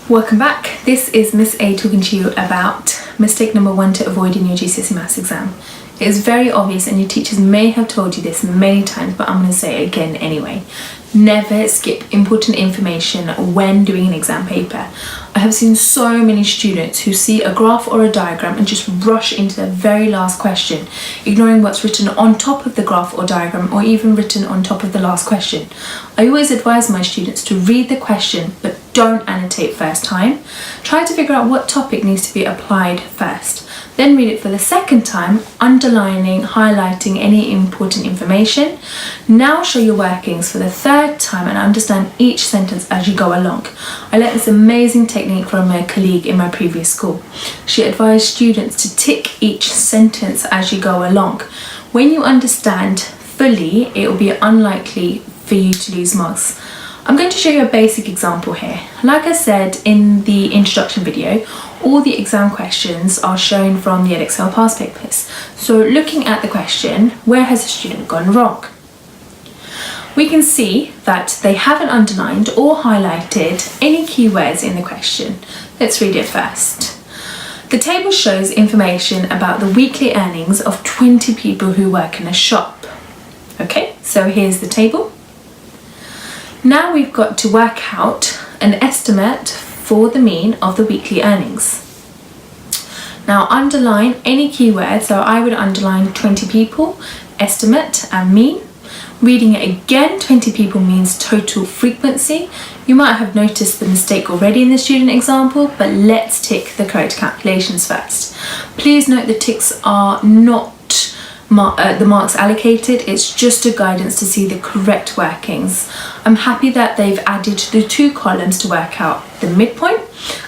Welcome back. This is Miss A talking to you about mistake number 1 to avoid in your GCSE Maths exam. It is very obvious and your teachers may have told you this many times, but I'm going to say it again anyway. Never skip important information when doing an exam paper. I have seen so many students who see a graph or a diagram and just rush into the very last question, ignoring what's written on top of the graph or diagram or even written on top of the last question. I always advise my students to read the question but don't annotate first time. Try to figure out what topic needs to be applied first. Then read it for the second time, underlining, highlighting any important information. Now show your workings for the third time and understand each sentence as you go along. I learned this amazing technique from a colleague in my previous school. She advised students to tick each sentence as you go along. When you understand fully, it will be unlikely for you to lose marks. I'm going to show you a basic example here. Like I said in the introduction video, all the exam questions are shown from the Edexcel past papers. So looking at the question, where has a student gone wrong? We can see that they haven't underlined or highlighted any keywords in the question. Let's read it first. The table shows information about the weekly earnings of 20 people who work in a shop. Okay, so here's the table. Now we've got to work out an estimate for the mean of the weekly earnings. Now underline any keyword, so I would underline 20 people, estimate and mean. Reading it again, 20 people means total frequency. You might have noticed the mistake already in the student example, but let's tick the correct calculations first. Please note the ticks are not the marks allocated, it's just a guidance to see the correct workings. I'm happy that they've added the 2 columns to work out the midpoint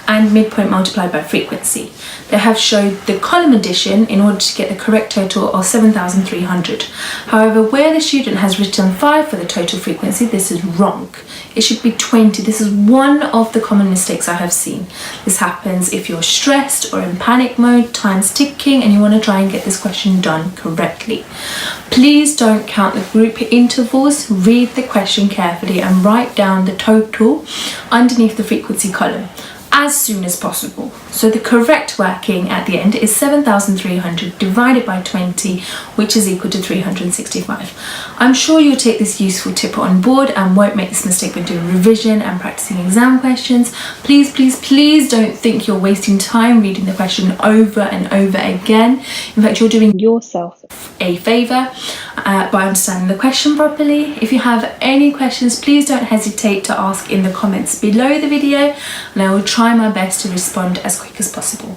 and midpoint multiplied by frequency. They have showed the column addition in order to get the correct total of 7,300. However, where the student has written 5 for the total frequency, this is wrong. It should be 20. This is one of the common mistakes I have seen. This happens if you're stressed or in panic mode, time's ticking, and you want to try and get this question done correctly. Please don't count the group intervals. Read the question carefully and write down the total underneath the frequency column as soon as possible. So the correct working at the end is 7,300 divided by 20, which is equal to 365. I'm sure you'll take this useful tip on board and won't make this mistake when doing revision and practicing exam questions. Please, please, please don't think you're wasting time reading the question over and over again. In fact, you're doing yourself a favour by understanding the question properly. If you have any questions, please don't hesitate to ask in the comments below the video, and I will try my best to respond as quick as possible.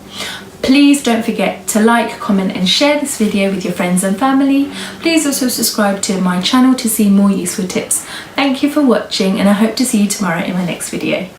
Please don't forget to like, comment and share this video with your friends and family. Please also subscribe to my channel to see more useful tips. Thank you for watching and I hope to see you tomorrow in my next video.